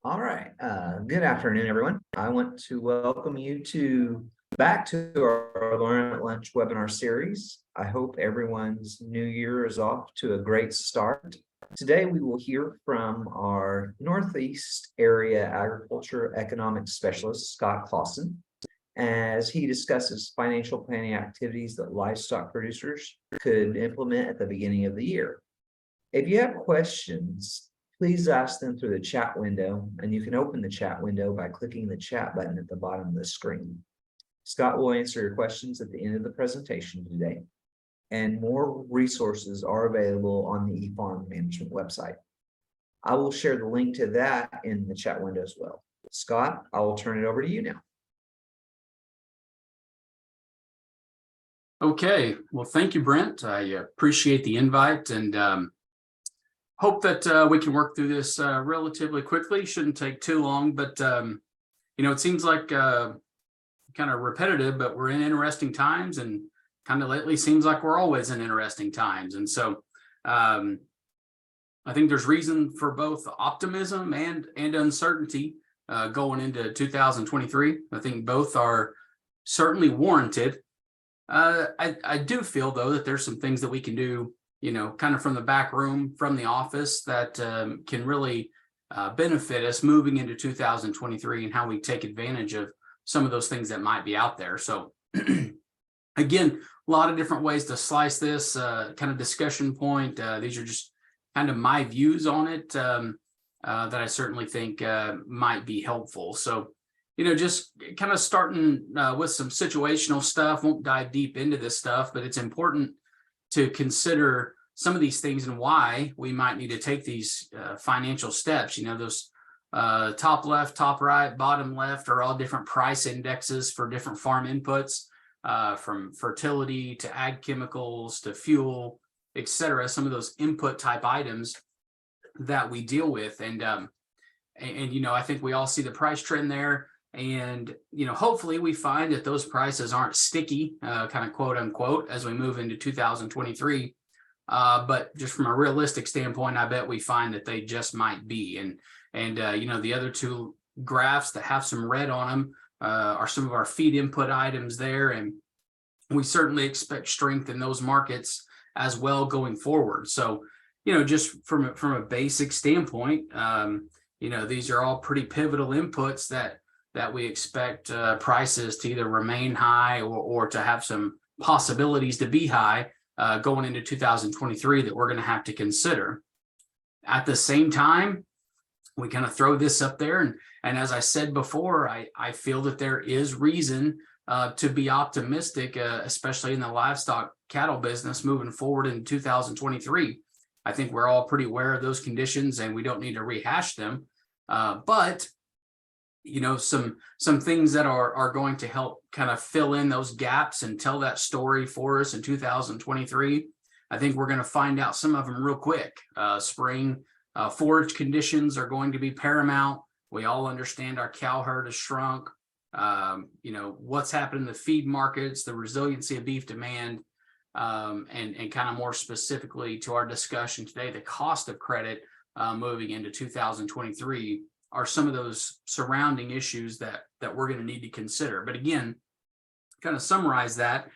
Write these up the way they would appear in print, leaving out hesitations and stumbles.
All right. Good afternoon, everyone. I want to welcome you back to our Learn at Lunch webinar series. I hope everyone's new year is off to a great start. Today, we will hear from our Northeast Area Agriculture Economic Specialist, Scott Clausen, as he discusses financial planning activities that livestock producers could implement at the beginning of the year. If you have questions, please ask them through the chat window, and you can open the chat window by clicking the chat button at the bottom of the screen. Scott will answer your questions at the end of the presentation today, and more resources are available on the eFarm Management website. I will share the link to that in the chat window as well. Scott, I will turn it over to you now. Okay, well, thank you, Brent. I appreciate the invite and hope that we can work through this relatively quickly. Shouldn't take too long, but it seems like kind of repetitive, but we're in interesting times, and kind of lately seems like we're always in interesting times. And so I think there's reason for both optimism and uncertainty going into 2023. I think both are certainly warranted. I do feel, though, that there's some things that we can do, kind of from the back room, from the office, that can really benefit us moving into 2023 and how we take advantage of some of those things that might be out there. So again, a lot of different ways to slice this kind of discussion point. These are just kind of my views on it that I certainly think might be helpful. So just kind of starting with some situational stuff. Won't dive deep into this stuff, but it's important to consider some of these things and why we might need to take these financial steps. Those top left, top right, bottom left are all different price indexes for different farm inputs, from fertility to ag chemicals to fuel, etc. Some of those input type items that we deal with. And I think we all see the price trend there. And, hopefully we find that those prices aren't sticky, kind of quote unquote, as we move into 2023. But just from a realistic standpoint, I bet we find that they just might be. And the other two graphs that have some red on them are some of our feed input items there. And we certainly expect strength in those markets as well going forward. So, just from a basic standpoint, these are all pretty pivotal inputs that we expect prices to either remain high or to have some possibilities to be high going into 2023 that we're going to have to consider. At the same time, we kind of throw this up there. And as I said before, I feel that there is reason to be optimistic, especially in the livestock cattle business moving forward in 2023. I think we're all pretty aware of those conditions and we don't need to rehash them. But some things that are going to help kind of fill in those gaps and tell that story for us in 2023. I think we're going to find out some of them real quick. Spring forage conditions are going to be paramount. We all understand our cow herd has shrunk. What's happened in the feed markets, the resiliency of beef demand, and kind of more specifically to our discussion today, the cost of credit moving into 2023 are some of those surrounding issues that we're going to need to consider. But again, kind of summarize that,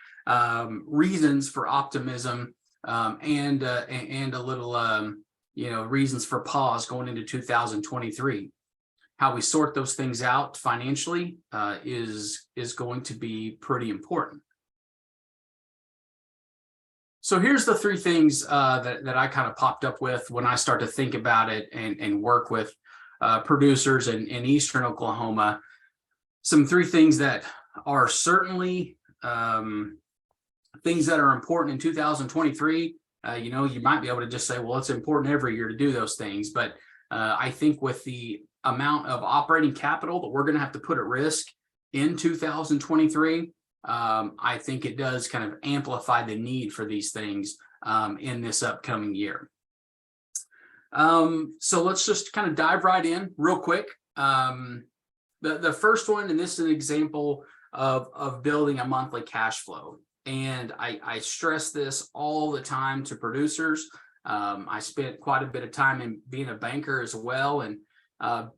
reasons for optimism and a little, reasons for pause going into 2023. How we sort those things out financially is going to be pretty important. So here's the three things that I kind of popped up with when I start to think about it and work with producers in Eastern Oklahoma. Some three things that are certainly things that are important in 2023. You might be able to just say, well, it's important every year to do those things. But I think with the amount of operating capital that we're going to have to put at risk in 2023, I think it does kind of amplify the need for these things in this upcoming year. So let's just kind of dive right in real quick. The first one, and this is an example of building a monthly cash flow. And I stress this all the time to producers. I spent quite a bit of time in being a banker as well. And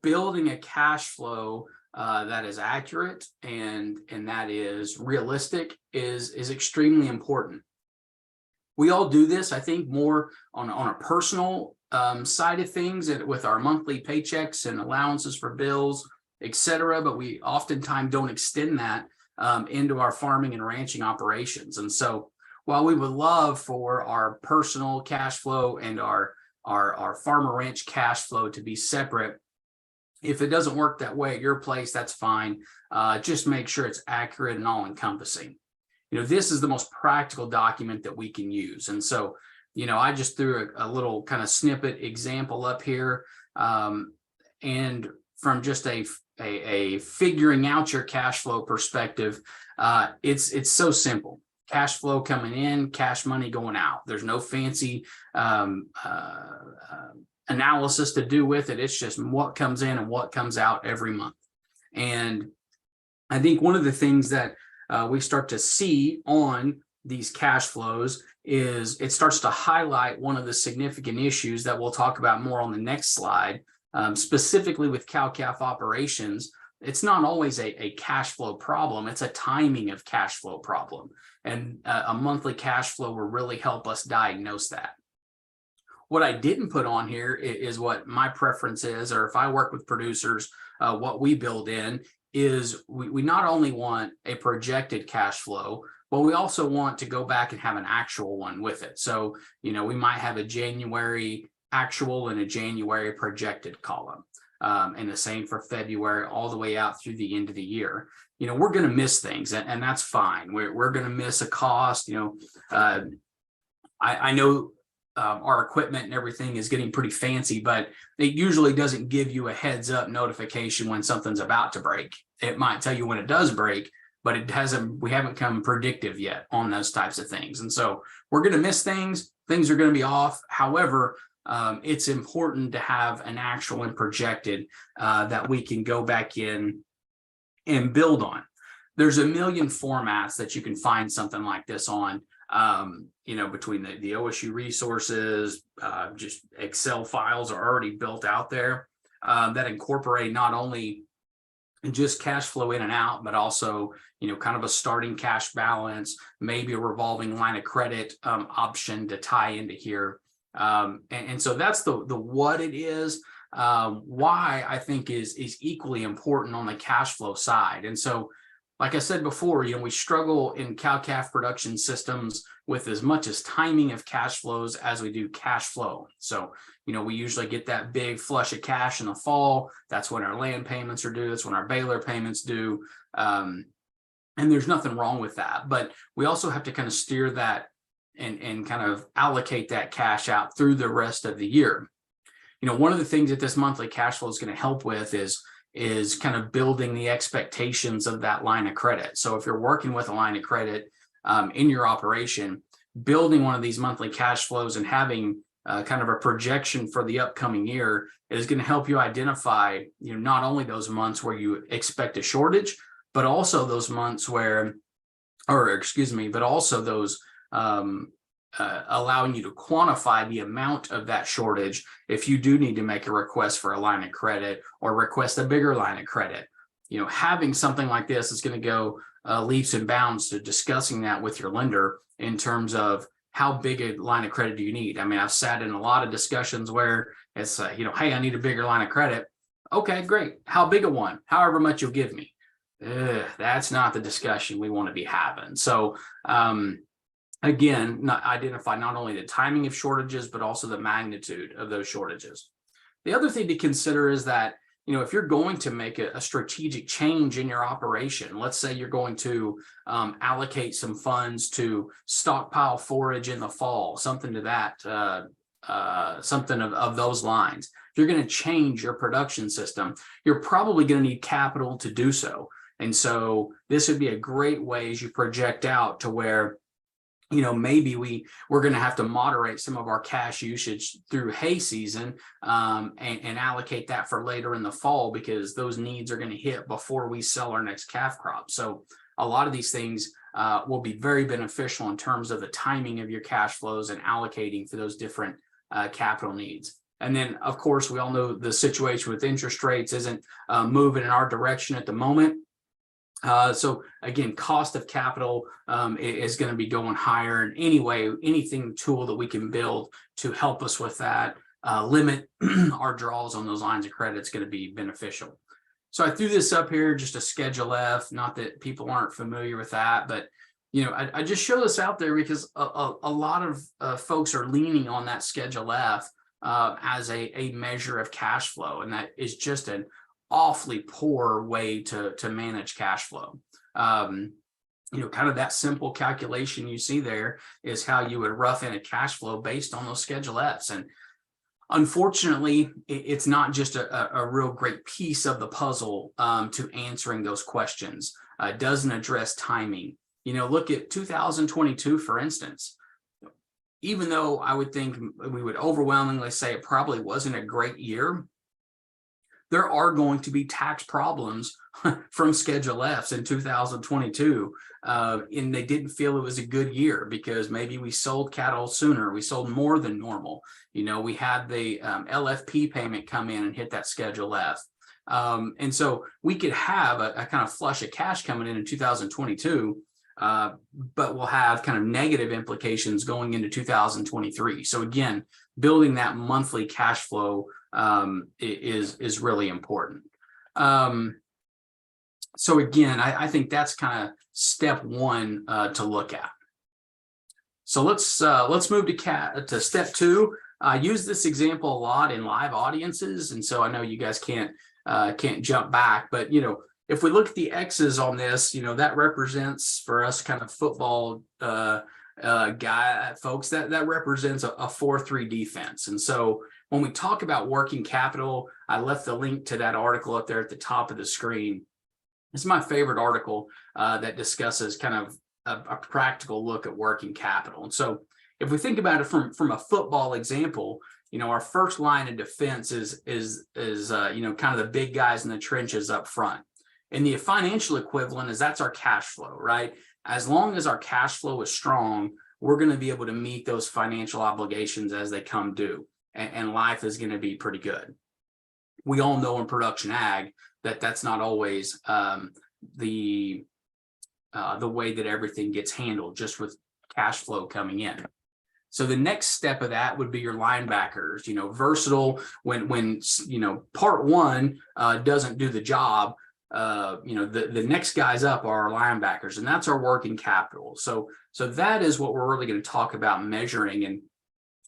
building a cash flow that is accurate and that is realistic is extremely important. We all do this, I think, more on a personal side of things with our monthly paychecks and allowances for bills, etc. But we oftentimes don't extend that into our farming and ranching operations. And so while we would love for our personal cash flow and our farmer ranch cash flow to be separate, if it doesn't work that way at your place, that's fine. Just make sure it's accurate and all encompassing. This is the most practical document that we can use. And so, I just threw a little kind of snippet example up here. And from just a figuring out your cash flow perspective, it's so simple. Cash flow coming in, cash money going out. There's no fancy analysis to do with it. It's just what comes in and what comes out every month. And I think one of the things that we start to see on these cash flows is it starts to highlight one of the significant issues that we'll talk about more on the next slide, specifically with cow-calf operations. It's not always a cash flow problem. It's a timing of cash flow problem. And a monthly cash flow will really help us diagnose that. What I didn't put on here is what my preference is, or if I work with producers, what we build in is we not only want a projected cash flow, but we also want to go back and have an actual one with it. So, we might have a January actual and a January projected column. And the same for February all the way out through the end of the year. We're going to miss things, and that's fine. We're going to miss a cost. I know our equipment and everything is getting pretty fancy, but it usually doesn't give you a heads up notification when something's about to break. It might tell you when it does break, but we haven't come predictive yet on those types of things. And so we're going to miss things. Things are going to be off. However, it's important to have an actual and projected that we can go back in and build on. There's a million formats that you can find something like this on. Between the OSU resources, just Excel files are already built out there that incorporate not only just cash flow in and out, but also, kind of a starting cash balance, maybe a revolving line of credit option to tie into here. And so that's the what it is. Why I think is equally important on the cash flow side. And so, like I said before, we struggle in cow-calf production systems with as much as timing of cash flows as we do cash flow. So, we usually get that big flush of cash in the fall. That's when our land payments are due. That's when our baler payments due. And there's nothing wrong with that. But we also have to kind of steer that and kind of allocate that cash out through the rest of the year. One of the things that this monthly cash flow is going to help with is kind of building the expectations of that line of credit. So if you're working with a line of credit in your operation, building one of these monthly cash flows and having kind of a projection for the upcoming year is going to help you identify, not only those months where you expect a shortage, but also those months but also those allowing you to quantify the amount of that shortage if you do need to make a request for a line of credit or request a bigger line of credit. Having something like this is going to go leaps and bounds to discussing that with your lender in terms of how big a line of credit do you need. I mean, I've sat in a lot of discussions where it's, hey, I need a bigger line of credit. Okay, great. How big a one? However much you'll give me. That's not the discussion we want to be having. So, again, identify not only the timing of shortages, but also the magnitude of those shortages. The other thing to consider is that, if you're going to make a strategic change in your operation, let's say you're going to allocate some funds to stockpile forage in the fall, something to that, something of those lines. If you're going to change your production system, you're probably going to need capital to do so. And so this would be a great way as you project out to where maybe we're going to have to moderate some of our cash usage through hay season and allocate that for later in the fall, because those needs are going to hit before we sell our next calf crop. So a lot of these things will be very beneficial in terms of the timing of your cash flows and allocating for those different capital needs. And then, of course, we all know the situation with interest rates isn't moving in our direction at the moment. So again, cost of capital is going to be going higher. And anyway, anything tool that we can build to help us with that, limit our draws on those lines of credit is going to be beneficial. So I threw this up here, just a Schedule F, not that people aren't familiar with that, but I just show this out there because a lot of folks are leaning on that Schedule F as a measure of cash flow, and that is just an awfully poor way to manage cash flow. Kind of that simple calculation you see there is how you would rough in a cash flow based on those Schedule Fs. And unfortunately, it's not just a real great piece of the puzzle to answering those questions. It doesn't address timing. Look at 2022, for instance. Even though I would think we would overwhelmingly say it probably wasn't a great year, there are going to be tax problems from Schedule Fs in 2022. And they didn't feel it was a good year because maybe we sold cattle sooner. We sold more than normal. We had the LFP payment come in and hit that Schedule F. And so we could have a kind of flush of cash coming in 2022, but we'll have kind of negative implications going into 2023. So again, building that monthly cash flow is really important. So again, I think that's kind of step one to look at. So let's move to step two. I use this example a lot in live audiences, and so I know you guys can't jump back, but if we look at the X's on this, that represents for us kind of football folks, that represents a 4-3 defense. And so when we talk about working capital, I left the link to that article up there at the top of the screen. It's my favorite article that discusses kind of a practical look at working capital. And so if we think about it from a football example, our first line of defense is kind of the big guys in the trenches up front. And the financial equivalent is that's our cash flow, right? As long as our cash flow is strong, we're going to be able to meet those financial obligations as they come due, and life is going to be pretty good. We all know in production ag that that's not always the way that everything gets handled, just with cash flow coming in. So the next step of that would be your linebackers. Versatile when part one doesn't do the job. The next guys up are our linebackers, and that's our working capital. So that is what we're really going to talk about measuring. And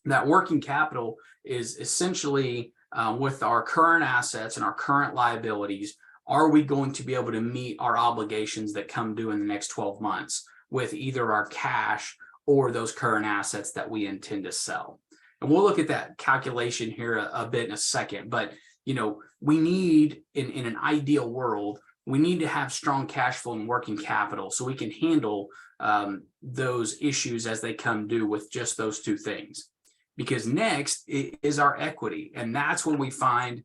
that working capital is essentially with our current assets and our current liabilities, are we going to be able to meet our obligations that come due in the next 12 months with either our cash or those current assets that we intend to sell? And we'll look at that calculation here a bit in a second, but we need, in an ideal world, we need to have strong cash flow and working capital so we can handle those issues as they come due with just those two things. Because next is our equity, and that's when we find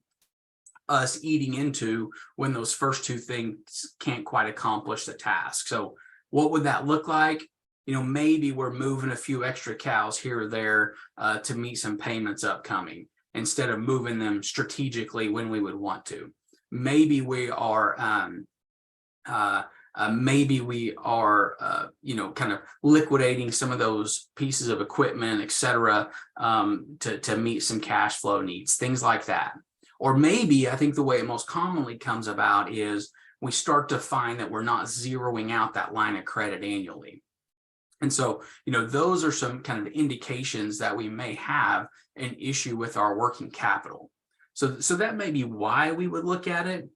us eating into when those first two things can't quite accomplish the task. So what would that look like? Maybe we're moving a few extra cows here or there to meet some payments upcoming, instead of moving them strategically when we would want to. Maybe we are kind of liquidating some of those pieces of equipment, et cetera, to meet some cash flow needs, things like that. Or maybe, I think the way it most commonly comes about is we start to find that we're not zeroing out that line of credit annually. And so, those are some kind of indications that we may have an issue with our working capital. So that may be why we would look at it.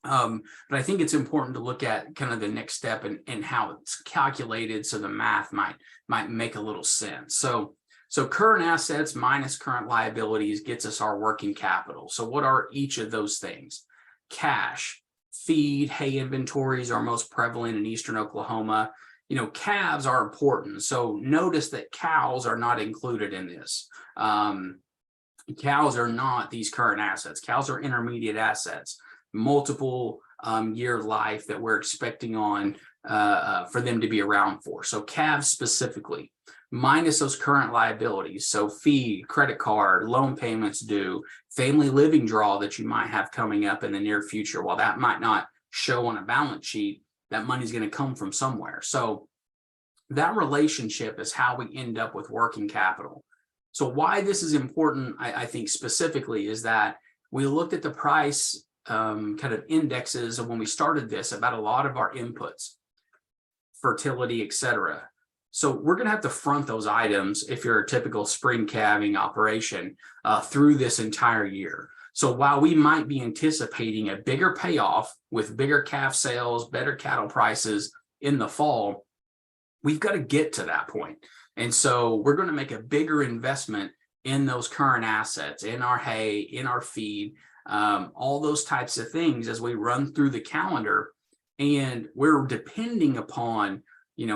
But I think it's important to look at kind of the next step and how it's calculated, so the math might make a little sense. So current assets minus current liabilities gets us our working capital. So what are each of those things? Cash, feed, hay inventories are most prevalent in eastern Oklahoma. Calves are important. So notice that cows are not included in this. Cows are not these current assets. Cows are intermediate assets, multiple year life that we're expecting on for them to be around for. So calves specifically. minus those current liabilities. So fee, credit card, loan payments due, family living draw that you might have coming up in the near future. While that might not show on a balance sheet, that money's going to come from somewhere. So that relationship is how we end up with working capital. So why this is important, I think specifically, is that we looked at the price kind of indexes of when we started this about a lot of our inputs, fertility, etc. So we're going to have to front those items if you're a typical spring calving operation through this entire year. So while we might be anticipating a bigger payoff with bigger calf sales, better cattle prices in the fall, we've got to get to that point. And so we're going to make a bigger investment in those current assets, in our hay, in our feed, all those types of things as we run through the calendar. And we're depending upon,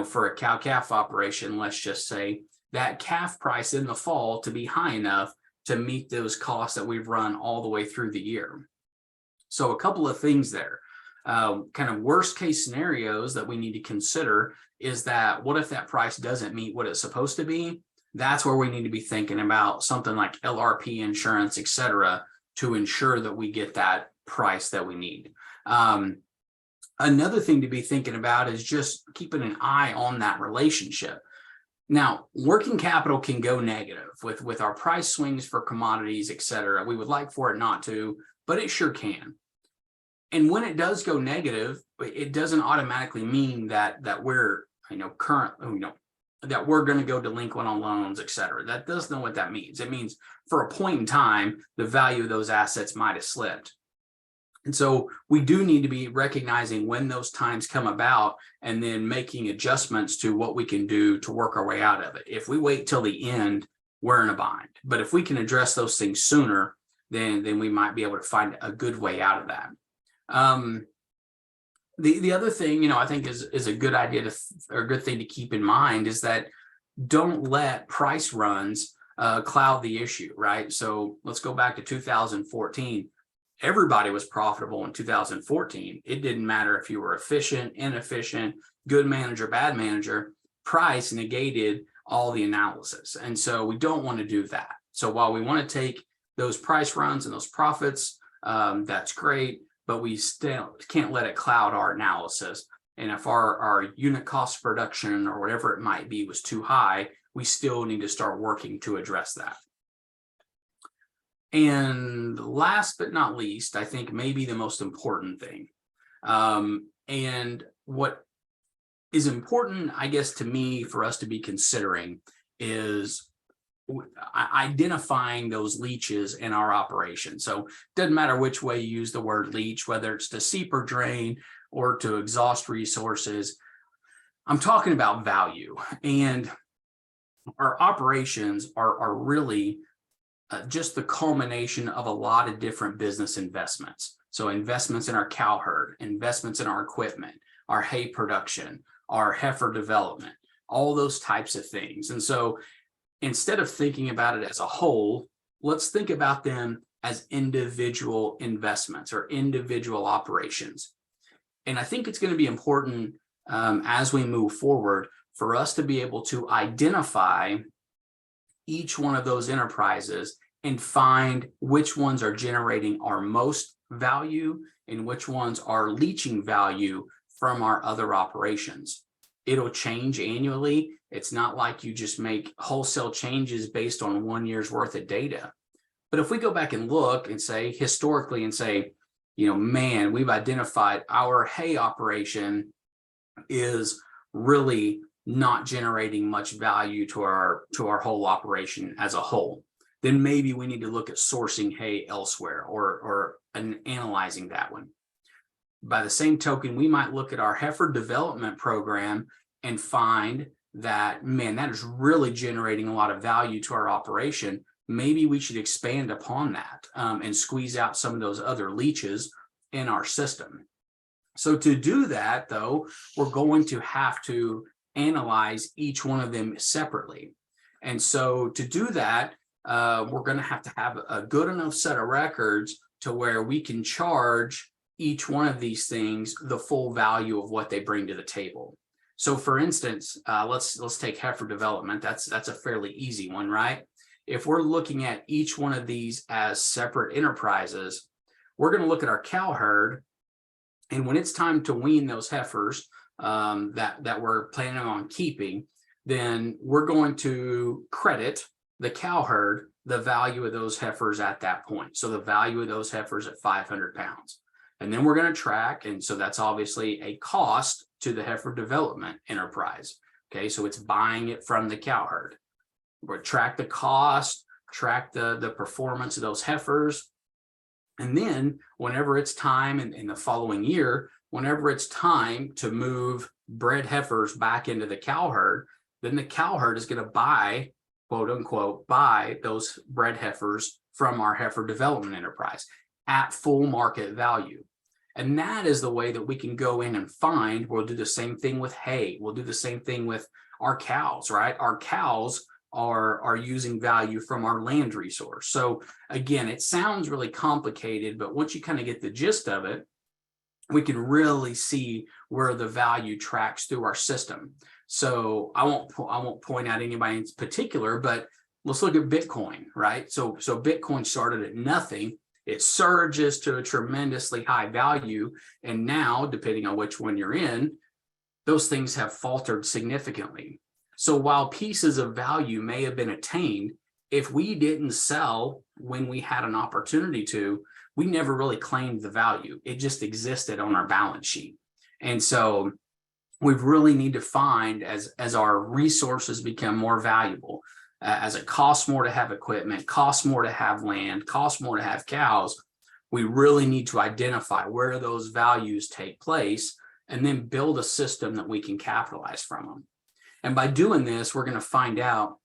for a cow-calf operation, let's just say, that calf price in the fall to be high enough to meet those costs that we've run all the way through the year. So a couple of things there. Kind of worst case scenarios that we need to consider is that what if that price doesn't meet what it's supposed to be? That's where we need to be thinking about something like LRP insurance, etc., to ensure that we get that price that we need. Another thing to be thinking about is just keeping an eye on that relationship. Now, working capital can go negative with our price swings for commodities, etc. We would like for it not to, but it sure can. And when it does go negative, it doesn't automatically mean that we're that we're going to go delinquent on loans, etc. That doesn't know what that means. It means for a point in time, the value of those assets might have slipped. And so we do need to be recognizing when those times come about and then making adjustments to what we can do to work our way out of it. If we wait till the end, we're in a bind. But if we can address those things sooner, then we might be able to find a good way out of that. The other thing, I think is a good idea or a good thing to keep in mind is that don't let price runs cloud the issue, right? So let's go back to 2014. Everybody was profitable in 2014. It didn't matter if you were efficient, inefficient, good manager, bad manager. Price negated all the analysis. And so we don't want to do that. So while we want to take those price runs and those profits, that's great, but we still can't let it cloud our analysis. And if our unit cost of production or whatever it might be was too high, we still need to start working to address that. And last but not least, I think maybe the most important thing, and what is important, I guess, to me for us to be considering is identifying those leeches in our operation. So it doesn't matter which way you use the word leech, whether it's to seep or drain or to exhaust resources. I'm talking about value, and our operations are really just the culmination of a lot of different business investments. So investments in our cow herd, investments in our equipment, our hay production, our heifer development, all those types of things. And so instead of thinking about it as a whole, let's think about them as individual investments or individual operations. And I think it's going to be important as we move forward for us to be able to identify each one of those enterprises and find which ones are generating our most value and which ones are leaching value from our other operations. It'll change annually. It's not like you just make wholesale changes based on 1 year's worth of data. But if we go back and look and say historically and say, man, we've identified our hay operation is really not generating much value to our whole operation as a whole, then maybe we need to look at sourcing hay elsewhere or analyzing that one. By the same token, we might look at our heifer development program and find that, man, that is really generating a lot of value to our operation. Maybe we should expand upon that and squeeze out some of those other leeches in our system. So to do that, though, we're going to have to analyze each one of them separately. And so to do that, we're going to have a good enough set of records to where we can charge each one of these things the full value of what they bring to the table. So for instance, let's take heifer development. That's a fairly easy one, right? If we're looking at each one of these as separate enterprises, we're going to look at our cow herd, and when it's time to wean those heifers that we're planning on keeping, then we're going to credit the cow herd the value of those heifers at that point. So the value of those heifers at 500 pounds. And then we're going to track, and so that's obviously a cost to the heifer development enterprise. Okay, so it's buying it from the cow herd. We'll track the cost, track the performance of those heifers. And then whenever it's time in the following year, whenever it's time to move bred heifers back into the cow herd, then the cow herd is going to buy, quote unquote, buy those bred heifers from our heifer development enterprise at full market value. And that is the way that we can go in and find. We'll do the same thing with hay. We'll do the same thing with our cows, right? Our cows are using value from our land resource. So again, it sounds really complicated, but once you kind of get the gist of it, we can really see where the value tracks through our system. So I won't point out anybody in particular, but let's look at Bitcoin, right? So Bitcoin started at nothing. It surges to a tremendously high value. And now, depending on which one you're in, those things have faltered significantly. So while pieces of value may have been attained, if we didn't sell when we had an opportunity to, we never really claimed the value. It just existed on our balance sheet. And so we really need to find, as our resources become more valuable, as it costs more to have equipment, costs more to have land, costs more to have cows, we really need to identify where those values take place and then build a system that we can capitalize from them. And by doing this, we're going to find out,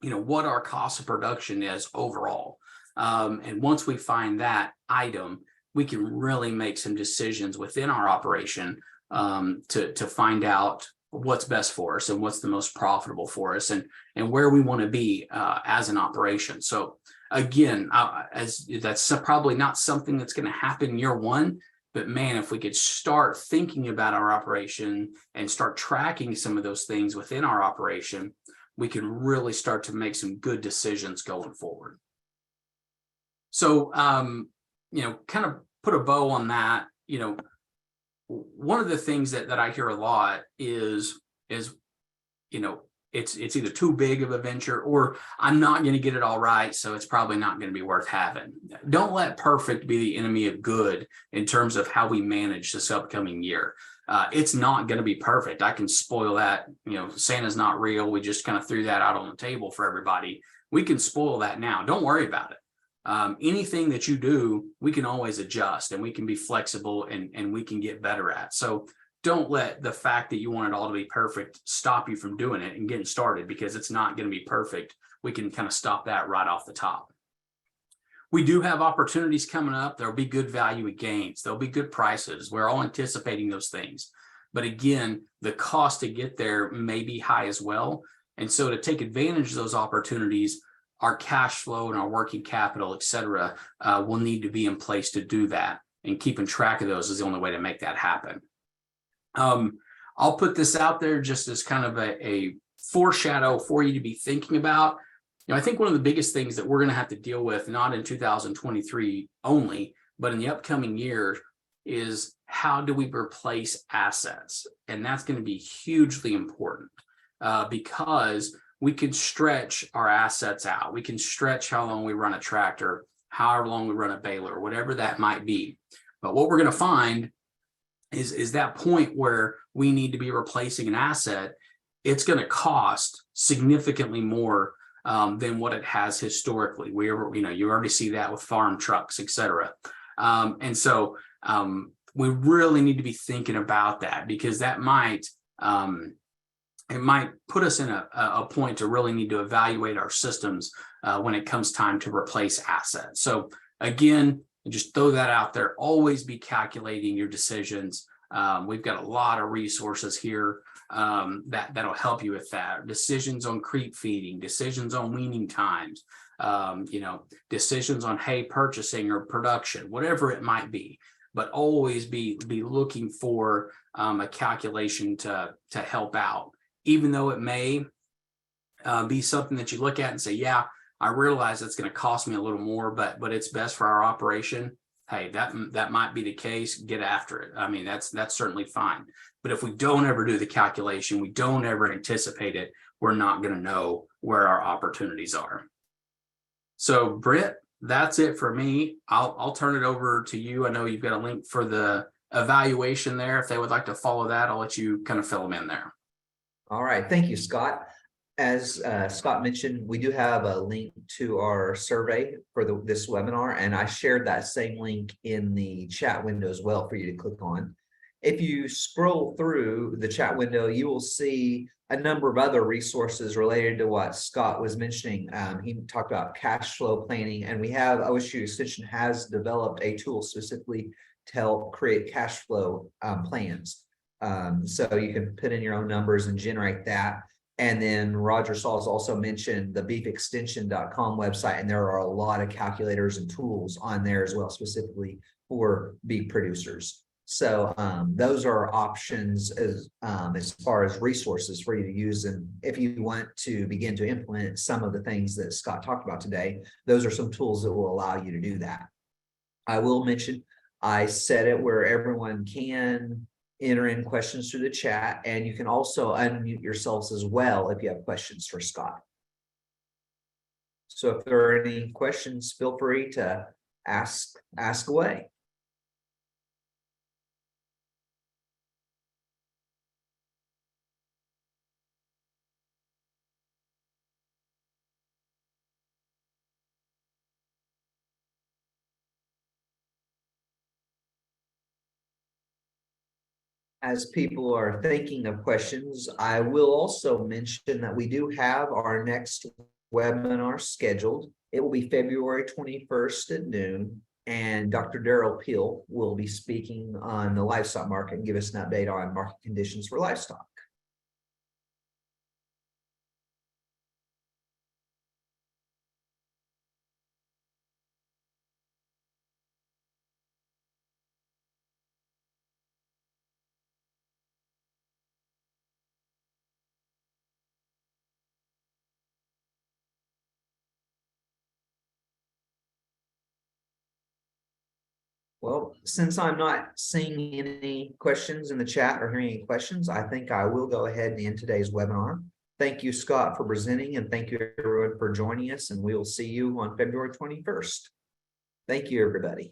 what our cost of production is overall. And once we find that item, we can really make some decisions within our operation to find out what's best for us and what's the most profitable for us and where we want to be as an operation. So again, as that's probably not something that's going to happen year one, but man, if we could start thinking about our operation and start tracking some of those things within our operation, we can really start to make some good decisions going forward. So, kind of put a bow on that, one of the things that I hear a lot is it's either too big of a venture or I'm not going to get it all right, so it's probably not going to be worth having. Don't let perfect be the enemy of good in terms of how we manage this upcoming year. It's not going to be perfect. I can spoil that. Santa's not real. We just kind of threw that out on the table for everybody. We can spoil that now. Don't worry about it. Anything that you do, we can always adjust and we can be flexible and we can get better at. So don't let the fact that you want it all to be perfect stop you from doing it and getting started, because it's not going to be perfect. We can kind of stop that right off the top. We do have opportunities coming up. There'll be good value gains. There'll be good prices. We're all anticipating those things. But again, the cost to get there may be high as well. And so to take advantage of those opportunities, our cash flow and our working capital, et cetera, will need to be in place to do that. And keeping track of those is the only way to make that happen. I'll put this out there just as kind of a foreshadow for you to be thinking about. I think one of the biggest things that we're going to have to deal with, not in 2023 only, but in the upcoming year, is how do we replace assets? And that's going to be hugely important because we can stretch our assets out. We can stretch how long we run a tractor, however long we run a baler, whatever that might be. But what we're going to find is that point where we need to be replacing an asset, it's going to cost significantly more than what it has historically. You already see that with farm trucks, et cetera. And so we really need to be thinking about that, because that might put us in a point to really need to evaluate our systems when it comes time to replace assets. So again, just throw that out there. Always be calculating your decisions. We've got a lot of resources here that'll help you with that. Decisions on creep feeding, decisions on weaning times, decisions on hay purchasing or production, whatever it might be. But always be looking for a calculation to help out, even though it may be something that you look at and say, yeah, I realize it's going to cost me a little more, but it's best for our operation. Hey, that might be the case. Get after it. I mean, that's certainly fine. But if we don't ever do the calculation, we don't ever anticipate it, we're not going to know where our opportunities are. So Britt, that's it for me. I'll turn it over to you. I know you've got a link for the evaluation there. If they would like to follow that, I'll let you kind of fill them in there. All right, thank you, Scott. As Scott mentioned, we do have a link to our survey for this webinar, and I shared that same link in the chat window as well for you to click on. If you scroll through the chat window, you will see a number of other resources related to what Scott was mentioning. He talked about cash flow planning, and we have OSU Extension has developed a tool specifically to help create cash flow plans. So you can put in your own numbers and generate that. And then Roger Sauls also mentioned the beefextension.com website, and there are a lot of calculators and tools on there as well, specifically for beef producers. So those are options as far as resources for you to use. And if you want to begin to implement some of the things that Scott talked about today, those are some tools that will allow you to do that. I will mention, I set it where everyone can enter in questions through the chat, and you can also unmute yourselves as well if you have questions for Scott. So if there are any questions, feel free to ask away. As people are thinking of questions, I will also mention that we do have our next webinar scheduled. It will be February 21st at noon, and Dr. Darrell Peel will be speaking on the livestock market and give us an update on market conditions for livestock. Well, since I'm not seeing any questions in the chat or hearing any questions, I think I will go ahead and end today's webinar. Thank you, Scott, for presenting, and thank you everyone for joining us, and we will see you on February 21st. Thank you, everybody.